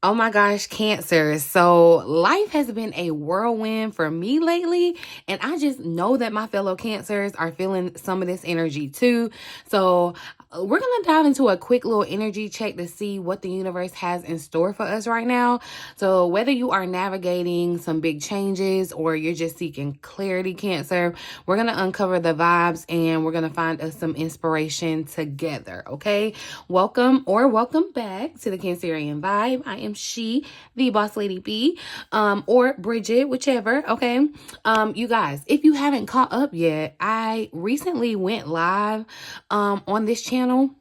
Oh my gosh, Cancer. So life has been a whirlwind for me lately, and I just know that my fellow Cancers are feeling some of this energy too. So we're going to dive into a quick little energy check to see what the universe has in store for us right now. So whether you are navigating some big changes or you're just seeking clarity, Cancer, we're going to uncover the vibes and we're going to find us some inspiration together, okay? Welcome back to the Cancerian Vibe. I am the Boss Lady B, or Bridget, whichever, okay? You guys, if you haven't caught up yet, I recently went live on this channel,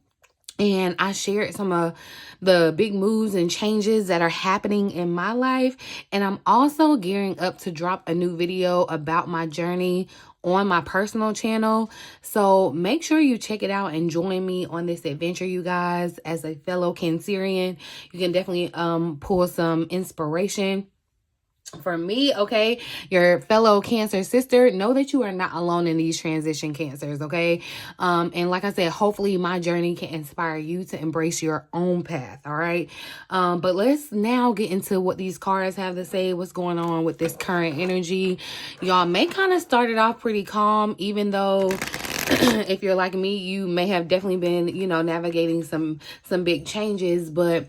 and I shared some of the big moves and changes that are happening in my life. And I'm also gearing up to drop a new video about my journey on my personal channel. So make sure you check it out and join me on this adventure, you guys. As a fellow Cancerian, you can definitely pull some inspiration for me, okay? Your fellow Cancer sister, know that you are not alone in these transition Cancers, okay? And like I said, hopefully my journey can inspire you to embrace your own path, all right? But let's now get into what these cards have to say, what's going on with this current energy. Y'all may kind of started off pretty calm, even though if you're like me, you may have definitely been, you know, navigating some big changes, but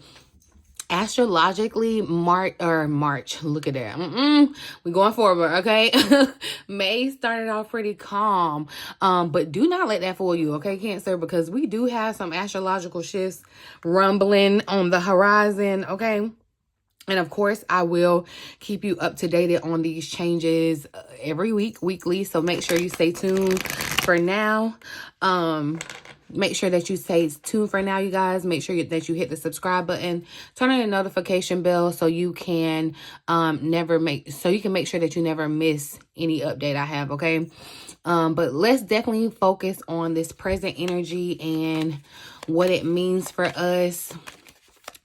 astrologically, March, look at that. We're going forward, okay? May started off pretty calm, but do not let that fool you, okay, Cancer? Because we do have some astrological shifts rumbling on the horizon, okay? And of course, I will keep you up to date on these changes every week, weekly. So make sure you stay tuned for now. Make sure that you stay tuned for now, you guys. Make sure that you hit the subscribe button, turn on the notification bell so you can make sure that you never miss any update I have, okay? But let's definitely focus on this present energy and what it means for us,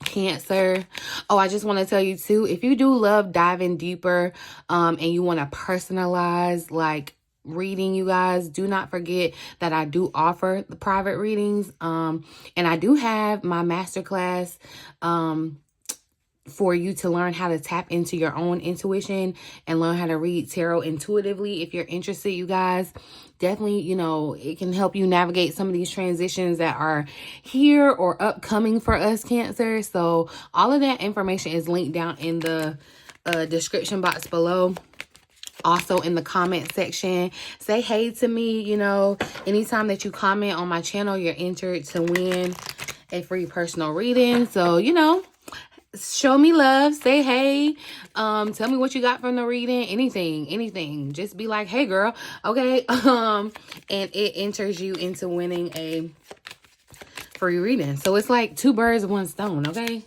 Cancer. Oh, I just want to tell you too, if you do love diving deeper and you want to personalize like reading, you guys, do not forget that I do offer the private readings, and I do have my masterclass for you to learn how to tap into your own intuition and learn how to read tarot intuitively. If you're interested, you guys, definitely, you know, it can help you navigate some of these transitions that are here or upcoming for us, Cancer. So all of that information is linked down in the description box below. Also in the comment section, say hey to me. You know, anytime that you comment on my channel, you're entered to win a free personal reading. So, you know, show me love, say hey, tell me what you got from the reading, anything. Just be like, hey girl, okay? And it enters you into winning a free reading. So it's like 2 birds, 1 stone, okay?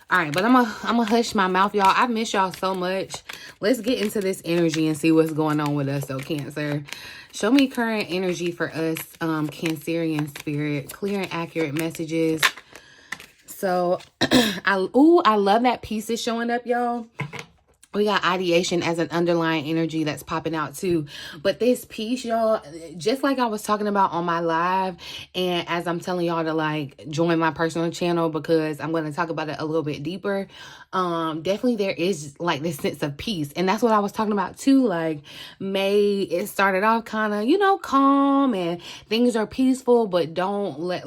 All right, but I'm gonna hush my mouth, y'all. I miss y'all so much. Let's get into this energy and see what's going on with us. So Cancer, show me current energy for us, Cancerian spirit, clear and accurate messages. So I love that piece is showing up, y'all. We got ideation as an underlying energy that's popping out too. But this piece, y'all, just like I was talking about on my live, and as I'm telling y'all to like join my personal channel because I'm going to talk about it a little bit deeper. Definitely there is like this sense of peace. And that's what I was talking about too. Like May, it started off kind of, you know, calm and things are peaceful, but don't let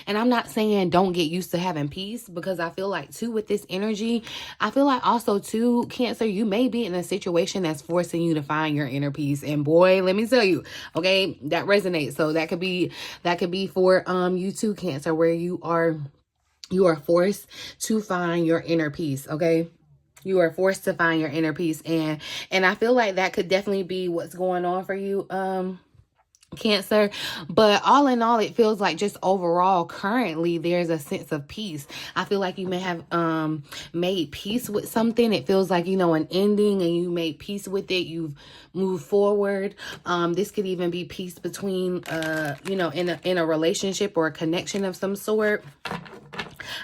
and I'm not saying don't get used to having peace, because I feel like too with this energy, I feel like also too, Cancer, you may be in a situation that's forcing you to find your inner peace. And boy, let me tell you, okay, that resonates. So that could be for you too, Cancer, where you are forced to find your inner peace, okay? You are forced to find your inner peace. And I feel like that could definitely be what's going on for you, Cancer. But all in all, it feels like just overall currently there's a sense of peace. I feel like you may have made peace with something. It feels like, you know, an ending, and you made peace with it. You've moved forward. This could even be peace between you know, in a relationship or a connection of some sort.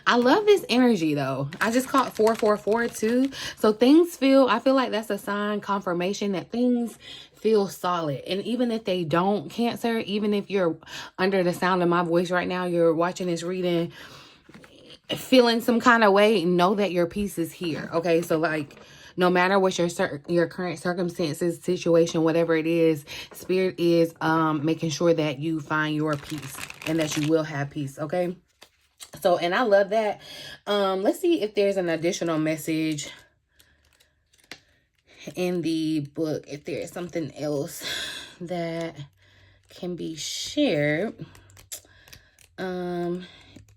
I love this energy though. I just caught 444 too. So I feel like that's a sign, confirmation that things feel solid. And even if they don't, Cancer, even if you're under the sound of my voice right now, you're watching this reading feeling some kind of way, know that your peace is here. Okay, so like, no matter what your current circumstances, situation, whatever it is, Spirit is making sure that you find your peace and that you will have peace. Okay, so, and I love that. Let's see if there's an additional message in the book, if there is something else that can be shared.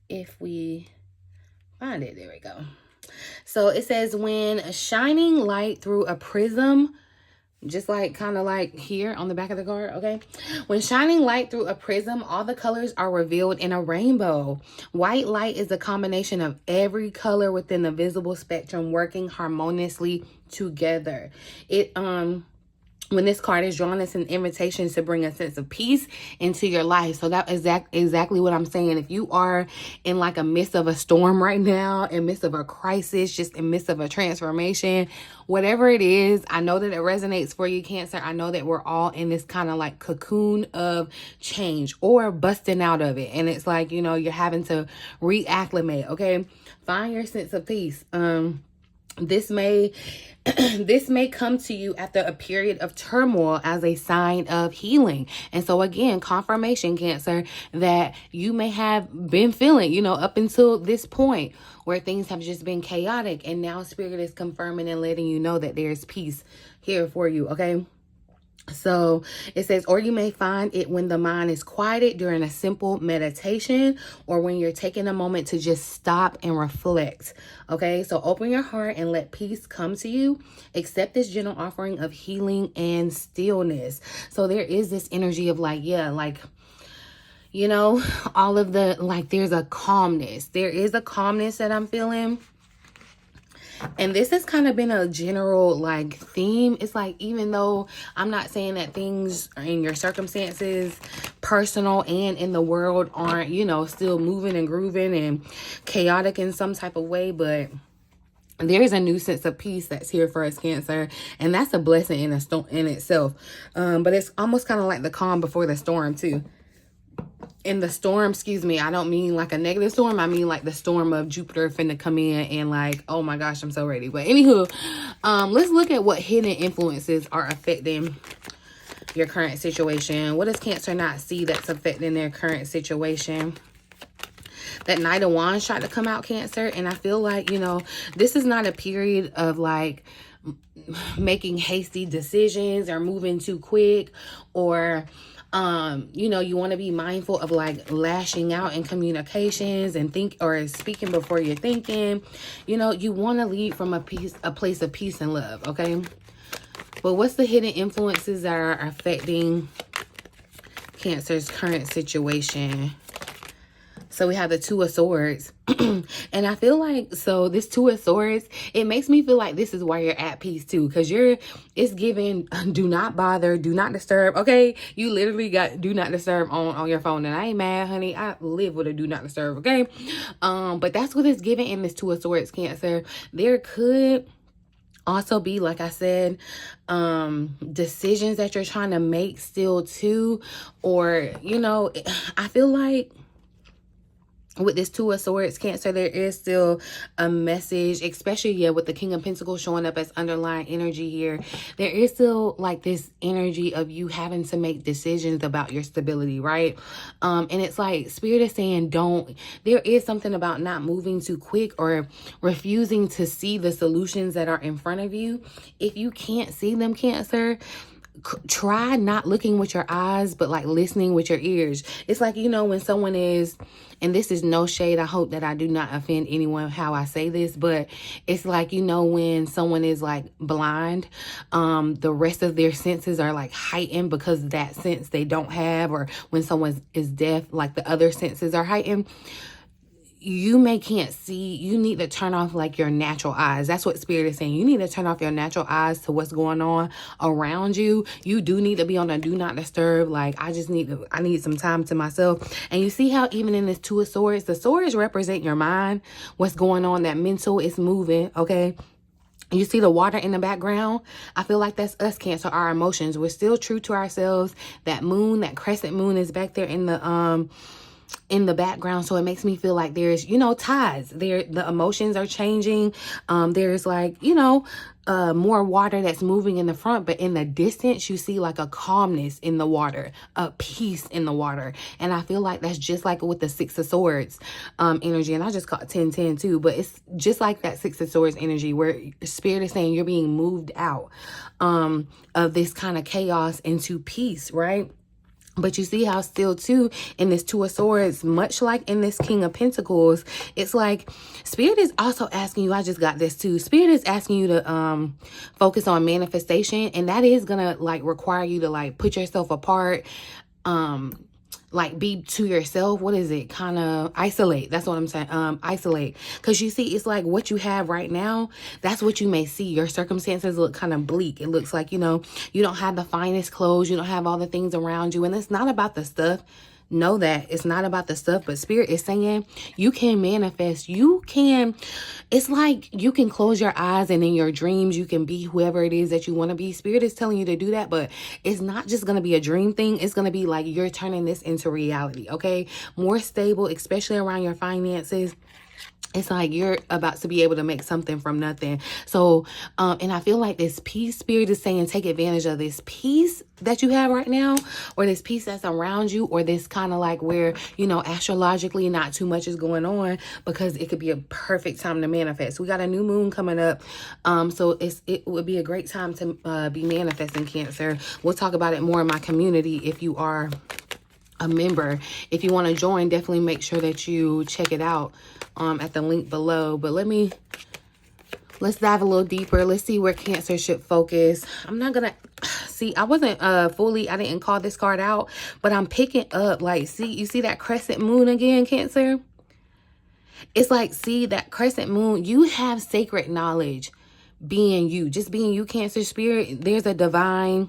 If we find it, there we go. So it says, when shining light through a prism, just like kind of like here on the back of the card, okay? When shining light through a prism, all the colors are revealed in a rainbow. White light is a combination of every color within the visible spectrum working harmoniously together. When this card is drawn, it's an invitation to bring a sense of peace into your life. So that is exactly what I'm saying. If you are in like a midst of a storm right now, in midst of a crisis, just in midst of a transformation, whatever it is, I know that it resonates for you, Cancer. I know that we're all in this kind of like cocoon of change or busting out of it. And it's like, you know, you're having to reacclimate, okay? Find your sense of peace. This may come to you after a period of turmoil as a sign of healing. And so again, confirmation, Cancer, that you may have been feeling, you know, up until this point where things have just been chaotic. And now Spirit is confirming and letting you know that there's peace here for you, okay? So it says, or you may find it when the mind is quieted during a simple meditation, or when you're taking a moment to just stop and reflect. Okay, so open your heart and let peace come to you. Accept this gentle offering of healing and stillness. So there is this energy of like, yeah, like, you know, all of the, like, there's a calmness. There is a calmness that I'm feeling. And this has kind of been a general like theme. It's like, even though I'm not saying that things in your circumstances, personal and in the world, aren't, you know, still moving and grooving and chaotic in some type of way, but there is a new sense of peace that's here for us, Cancer, and that's a blessing in itself. But it's almost kind of like the calm before the storm too. In the storm, excuse me, I don't mean like a negative storm. I mean like the storm of Jupiter finna come in and like, oh my gosh, I'm so ready. But anywho, let's look at what hidden influences are affecting your current situation. What does Cancer not see that's affecting their current situation? That Knight of Wands tried to come out, Cancer. And I feel like, you know, this is not a period of like making hasty decisions or moving too quick, or you know, you want to be mindful of like lashing out in communications and think or speaking before you're thinking. You know, you want to lead from a place of peace and love, okay? But what's the hidden influences that are affecting Cancer's current situation? So we have the Two of Swords. And I feel like, so this Two of Swords, it makes me feel like this is why you're at peace too. Because it's giving do not bother, do not disturb. Okay, you literally got do not disturb on your phone. And I ain't mad, honey. I live with a do not disturb, okay? But that's what it's giving in this Two of Swords, Cancer. There could also be, like I said, decisions that you're trying to make still too. Or, you know, I feel like with this Two of Swords, Cancer, there is still a message, especially, yeah, with the King of Pentacles showing up as underlying energy here. There is still like this energy of you having to make decisions about your stability, right? And it's like Spirit is saying there is something about not moving too quick or refusing to see the solutions that are in front of you. If you can't see them, Cancer, try not looking with your eyes, but like listening with your ears. It's like, you know, when someone is, and this is no shade, I hope that I do not offend anyone how I say this, but it's like, you know, when someone is like blind, the rest of their senses are like heightened because that sense they don't have, or when someone is deaf, like the other senses are heightened. You can't see, you need to turn off like your natural eyes. That's what Spirit is saying. You need to turn off your natural eyes to what's going on around you. You do need to be on a do not disturb. Like, I need some time to myself. And you see how even in this Two of Swords, the swords represent your mind, what's going on, that mental is moving, okay? You see the water in the background? I feel like that's us, Cancer, our emotions. We're still true to ourselves. That moon, that crescent moon is back there in the in the background. So it makes me feel like there's, tides there. The emotions are changing. There's like, more water that's moving in the front, but in the distance you see like a calmness in the water, a peace in the water. And I feel like that's just like with the Six of Swords energy. And I just caught 10-10 too, but it's just like that Six of Swords energy where Spirit is saying you're being moved out of this kind of chaos into peace, right? But you see how still too in this Two of Swords, much like in this King of Pentacles, it's like Spirit is also asking you, I just got this too. Spirit is asking you to focus on manifestation, and that is gonna like require you to like put yourself apart, like be to yourself. What is it? Kind of isolate. That's what I'm saying. Isolate. Because you see, it's like what you have right now, that's what you may see. Your circumstances look kind of bleak. It looks like, you don't have the finest clothes. You don't have all the things around you. And it's not about the stuff. Know that it's not about the stuff, but Spirit is saying you can manifest. It's like you can close your eyes and in your dreams you can be whoever it is that you want to be. Spirit is telling you to do that, but it's not just going to be a dream thing. It's going to be like you're turning this into reality, okay? More stable, especially around your finances. It's like you're about to be able to make something from nothing. So, and I feel like this peace, Spirit is saying, take advantage of this peace that you have right now, or this peace that's around you, or this kind of like where, astrologically not too much is going on, because it could be a perfect time to manifest. We got a new moon coming up. So it would be a great time to be manifesting, Cancer. We'll talk about it more in my community if you are a member. If you want to join, definitely make sure that you check it out at the link below. But let's dive a little deeper. Let's see where Cancer should focus. I'm not gonna see, I wasn't I didn't call this card out, but I'm picking up like, you see that crescent moon again, Cancer? It's like, see that crescent moon, you have sacred knowledge being you, just being you, Cancer Spirit. There's a divine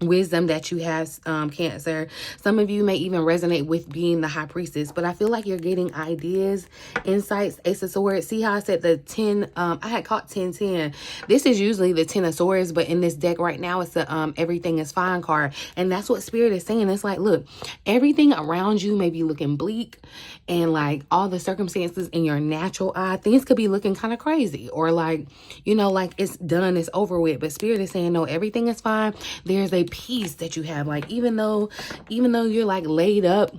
wisdom that you have, Cancer. Some of you may even resonate with being the High Priestess, but I feel like you're getting ideas, insights. Ace of Swords. See how I said the 10, I had caught 10-10. This is usually the 10 of Swords, but in this deck right now, it's the everything is fine card. And that's what Spirit is saying. It's like, look, everything around you may be looking bleak, and like all the circumstances in your natural eye, things could be looking kind of crazy, or like, like it's done, it's over with. But Spirit is saying, no, everything is fine. There's a peace that you have. Like, even though you're like laid up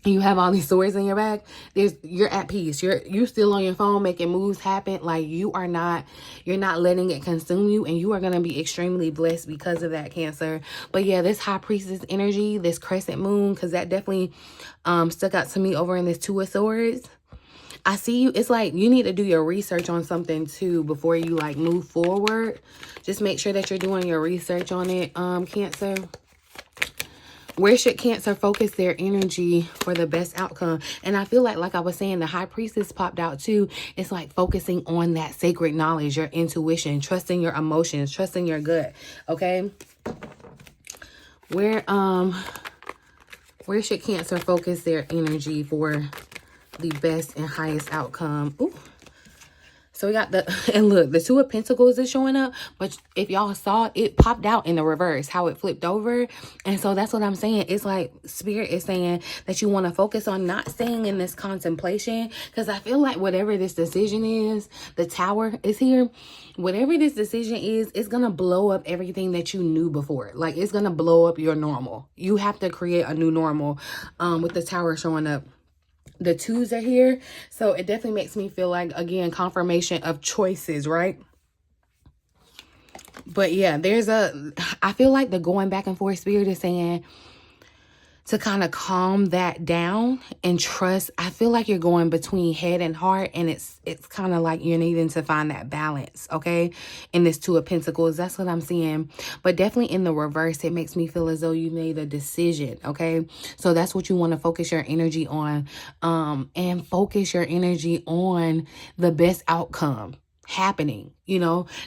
and you have all these swords in your back, you're at peace. You're still on your phone making moves happen. Like, you're not letting it consume you, and you are going to be extremely blessed because of that, Cancer. But yeah, this High Priestess energy, this crescent moon, because that definitely stuck out to me over in this Two of Swords. I see you. It's like you need to do your research on something too before you like move forward. Just make sure that you're doing your research on it, Cancer. Where should Cancer focus their energy for the best outcome? And I feel like I was saying, the High Priestess popped out too. It's like focusing on that sacred knowledge, your intuition, trusting your emotions, trusting your gut. Okay. Where should Cancer focus their energy for the best and highest outcome? Ooh. So we got and look, the Two of Pentacles is showing up, but if y'all saw, it popped out in the reverse, how it flipped over. And so that's what I'm saying. It's like Spirit is saying that you want to focus on not staying in this contemplation, because I feel like whatever this decision is, the Tower is here. Whatever this decision is, it's going to blow up everything that you knew before. Like, it's going to blow up your normal. You have to create a new normal with the Tower showing up. The twos are here, so it definitely makes me feel like, again, confirmation of choices, right? But yeah, I feel like the going back and forth, Spirit is saying to kind of calm that down and trust. I feel like you're going between head and heart, and it's kind of like you're needing to find that balance, okay? In this Two of Pentacles, that's what I'm seeing. But definitely in the reverse, it makes me feel as though you made a decision, okay? So that's what you want to focus your energy on, and focus your energy on the best outcome happening,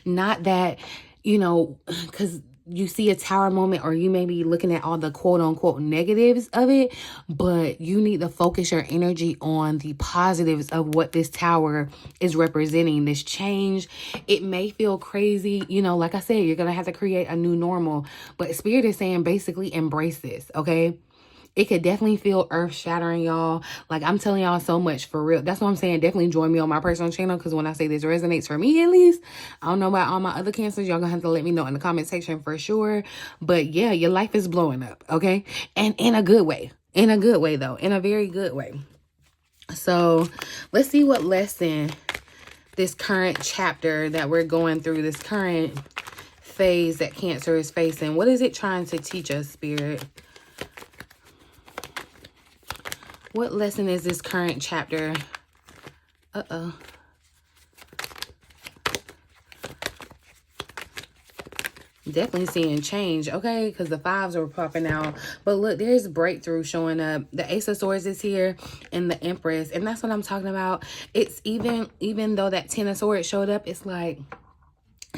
not that, because you see a Tower moment, or you may be looking at all the quote unquote negatives of it, but you need to focus your energy on the positives of what this Tower is representing, this change. It may feel crazy, like I said, you're going to have to create a new normal, but Spirit is saying basically embrace this, okay? It could definitely feel earth-shattering, y'all. Like, I'm telling y'all so much, for real. That's what I'm saying. Definitely join me on my personal channel, because when I say this resonates for me, at least, I don't know about all my other Cancers. Y'all gonna have to let me know in the comment section for sure. But yeah, your life is blowing up, okay? And in a good way. In a good way, though. In a very good way. So let's see what lesson this current chapter that we're going through, this current phase that Cancer is facing, what is it trying to teach us, Spirit? What lesson is this current chapter? Definitely seeing change, okay? Because the 5s are popping out. But look, there's breakthrough showing up. The Ace of Swords is here and the Empress. And that's what I'm talking about. It's even though that 10 of Swords showed up, it's like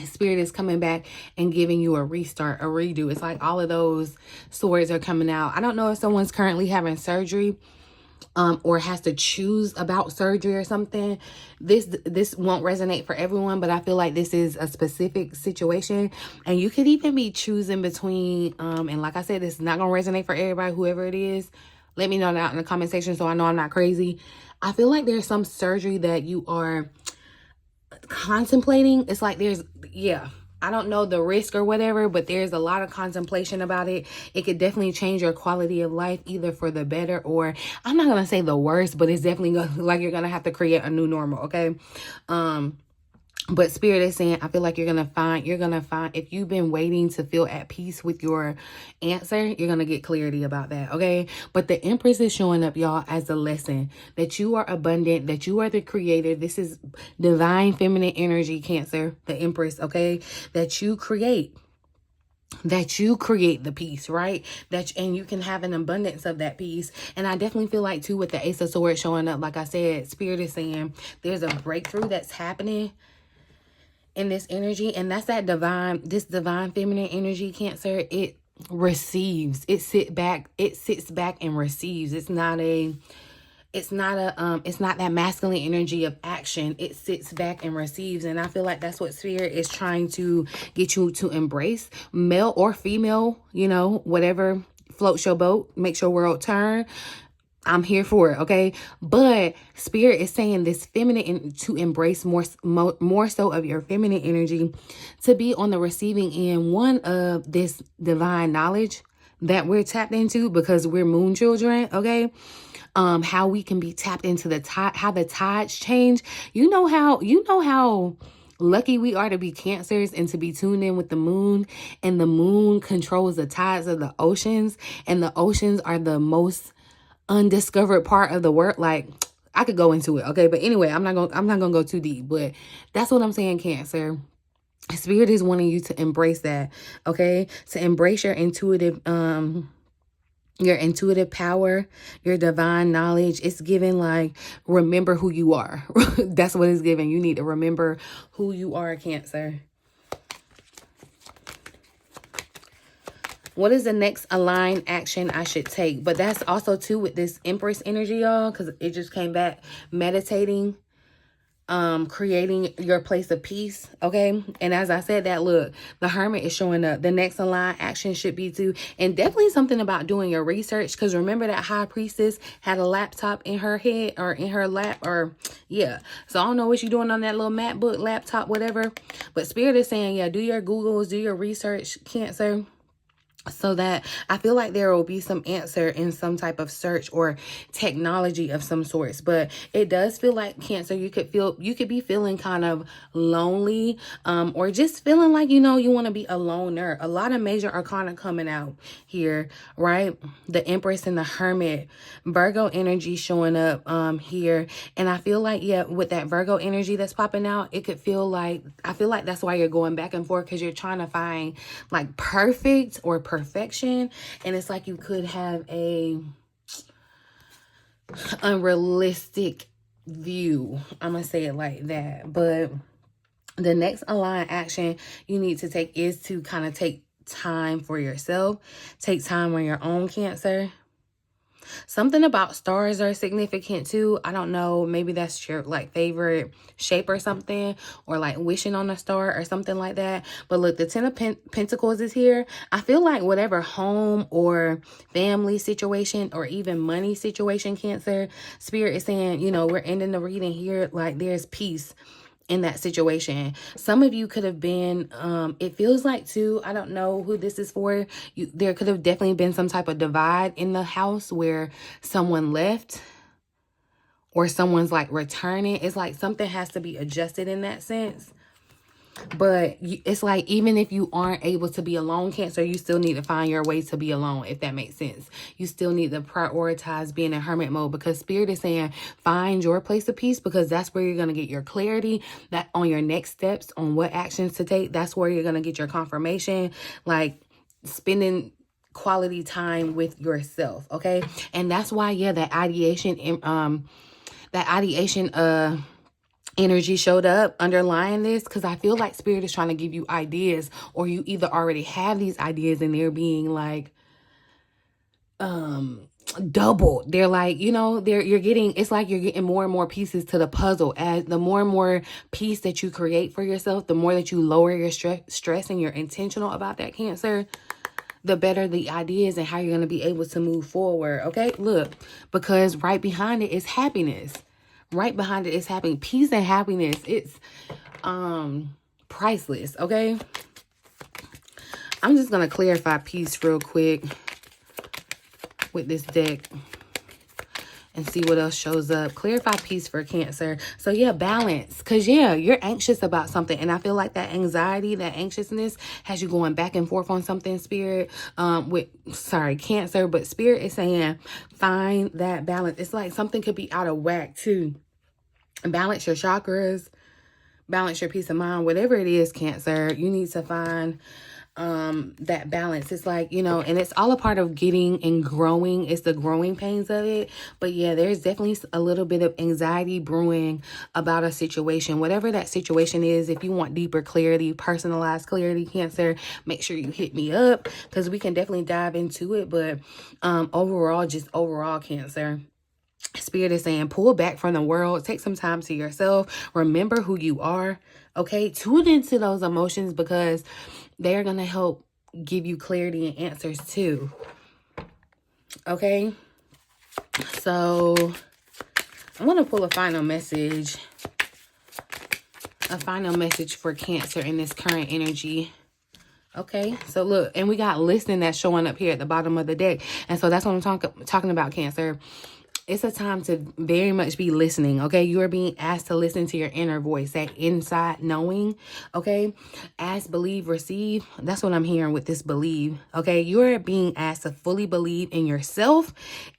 Spirit is coming back and giving you a restart, a redo. It's like all of those swords are coming out. I don't know if someone's currently having surgery, or has to choose about surgery or something. This won't resonate for everyone, but I feel like this is a specific situation, and you could even be choosing between and like I said, this is not gonna resonate for everybody, whoever it is. Let me know that in the comment section so I know I'm not crazy. I feel like there's some surgery that you are contemplating. It's like there's, yeah, I don't know the risk or whatever, but there's a lot of contemplation about it. It could definitely change your quality of life, either for the better, or I'm not gonna say the worst, but it's definitely gonna, like, you're gonna have to create a new normal, okay? But Spirit is saying, I feel like you're gonna find, if you've been waiting to feel at peace with your answer, you're gonna get clarity about that, okay? But the Empress is showing up, y'all, as a lesson that you are abundant, that you are the creator. This is divine feminine energy, Cancer, the Empress, okay? That you create the peace, right? And you can have an abundance of that peace. And I definitely feel like too, with the Ace of Swords showing up, like I said, Spirit is saying there's a breakthrough that's happening in this energy, and that's that divine feminine energy, Cancer. It receives, it sits back and receives. It's not that masculine energy of action. It sits back and receives. And I feel like that's what Spirit is trying to get you to embrace, male or female, you know, whatever floats your boat, makes your world turn. I'm here for it, okay? But Spirit is saying this feminine, to embrace more so of your feminine energy, to be on the receiving end, one, of this divine knowledge that we're tapped into because we're moon children, okay? How we can be tapped into the tide, how the tides change. You know how lucky we are to be Cancers and to be tuned in with the moon, and the moon controls the tides of the oceans, and the oceans are the most undiscovered part of the world. Like, I could go into it, okay? But anyway, I'm not gonna go too deep, but that's what I'm saying, Cancer. Spirit is wanting you to embrace that, okay? To embrace your intuitive power, your divine knowledge. It's giving, like, remember who you are. That's what it's giving. You need to remember who you are, Cancer. What is the next aligned action I should take? But that's also too with this Empress energy, y'all, because it just came back. Meditating, creating your place of peace, okay? And as I said that, look, the Hermit is showing up. The next aligned action should be to, and definitely something about doing your research, because remember that High Priestess had a laptop in her head, or in her lap, or yeah. So I don't know what you're doing on that little MacBook, laptop, whatever. But Spirit is saying, yeah, do your Googles, do your research, Cancer. So that I feel like there will be some answer in some type of search or technology of some sorts. But it does feel like, Cancer, you could be feeling kind of lonely, or just feeling like, you know, you want to be a loner. A lot of major arcana coming out here, right? The Empress and the Hermit, Virgo energy showing up here. And I feel like, yeah, with that Virgo energy that's popping out, it could feel like, I feel like that's why you're going back and forth, because you're trying to find like perfect or perfection, and it's like you could have a unrealistic view. I'm gonna say it like that. But the next aligned action you need to take is to kind of take time for yourself. Take time on your own, Cancer. Something about stars are significant too. I don't know. Maybe that's your like favorite shape or something, or like wishing on a star or something like that. But look, the Ten of Pentacles is here. I feel like whatever home or family situation or even money situation, Cancer, Spirit is saying, you know, we're ending the reading here. Like there's peace in that situation. Some of you could have been, it feels like too, I don't know who this is for. There could have definitely been some type of divide in the house where someone left or someone's like returning. It's like something has to be adjusted in that sense. But it's like, even if you aren't able to be alone, Cancer, you still need to find your way to be alone, if that makes sense. You still need to prioritize being in hermit mode, because Spirit is saying find your place of peace, because that's where you're going to get your clarity, that on your next steps, on what actions to take. That's where you're going to get your confirmation, like spending quality time with yourself. Okay. And that's why, yeah, that ideation energy showed up underlying this, because I feel like Spirit is trying to give you ideas, or you either already have these ideas and they're being like doubled. They're like, you know, you're getting, it's like you're getting more and more pieces to the puzzle. As the more and more peace that you create for yourself, the more that you lower your stress and you're intentional about that, Cancer, the better the ideas and how you're going to be able to move forward. Okay, look, because right behind it is happiness. Right behind it is happiness. Peace and happiness. It's priceless. Okay. I'm just going to clarify peace real quick with this deck and see what else shows up. Clarify peace for Cancer. So yeah, balance. Because yeah, you're anxious about something. And I feel like that anxiety, that anxiousness has you going back and forth on something, Spirit. Cancer. But Spirit is saying find that balance. It's like something could be out of whack too. Balance your chakras. Balance your peace of mind. Whatever it is, Cancer, you need to find that balance. It's like, you know, and it's all a part of getting and growing. It's the growing pains of it. But yeah, there's definitely a little bit of anxiety brewing about a situation, whatever that situation is. If you want deeper clarity, personalized clarity, Cancer, make sure you hit me up, because we can definitely dive into it. But overall, Cancer, Spirit is saying pull back from the world, take some time to yourself, remember who you are. Okay, tune into those emotions, because they're going to help give you clarity and answers too. Okay, so I'm going to pull a final message for Cancer in this current energy. Okay, so look, and we got listening that's showing up here at the bottom of the deck. And so that's what I'm talking about, Cancer. It's a time to very much be listening, okay? You are being asked to listen to your inner voice, that inside knowing, okay? Ask, believe, receive. That's what I'm hearing with this believe, okay? You're being asked to fully believe in yourself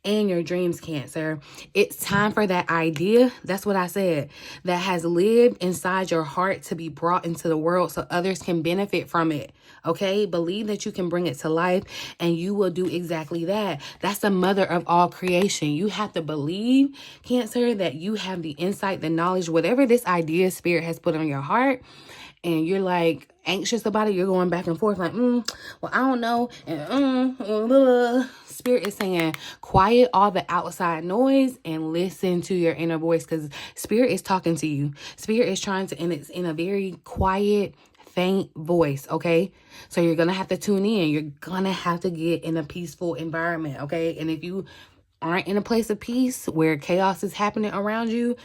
and your dreams, Cancer. It's time for that idea, that's what I said, that has lived inside your heart to be brought into the world so others can benefit from it, okay? Believe that you can bring it to life, and you will do exactly that. That's the mother of all creation. You have to believe, Cancer, that you have the insight, the knowledge, whatever this idea Spirit has put on your heart, and you're like anxious about it. You're going back and forth like, well, I don't know. And Spirit is saying quiet all the outside noise and listen to your inner voice, because Spirit is talking to you. Spirit is trying to, and it's in a very quiet, faint voice, okay? So you're gonna have to tune in. You're gonna have to get in a peaceful environment, okay? And if you aren't in a place of peace where chaos is happening around you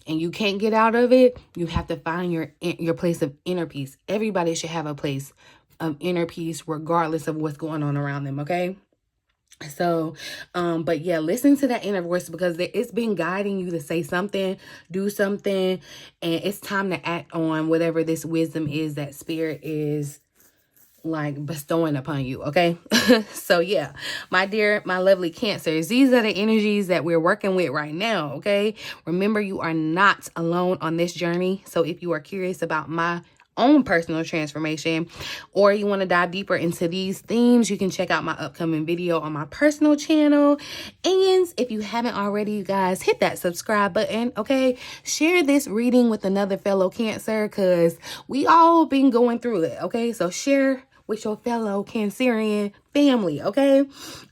and you can't get out of it, you have to find your place of inner peace. Everybody should have a place of inner peace regardless of what's going on around them, okay? So, but yeah, listen to that inner voice, because it's been guiding you to say something, do something, and it's time to act on whatever this wisdom is that Spirit is like bestowing upon you, okay? So yeah, my lovely Cancers, these are the energies that we're working with right now, okay? Remember, you are not alone on this journey. So if you are curious about my own personal transformation, or you want to dive deeper into these themes, you can check out my upcoming video on my personal channel. And if you haven't already, you guys, hit that subscribe button, okay? Share this reading with another fellow Cancer, because we all been going through it, okay? So share with your fellow Cancerian family, okay?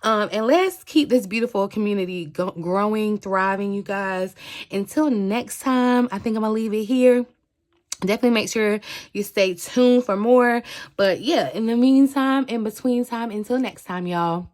And let's keep this beautiful community growing, thriving, you guys. Until next time, I think I'm gonna leave it here. Definitely make sure you stay tuned for more. But yeah, in the meantime, in between time, until next time, y'all.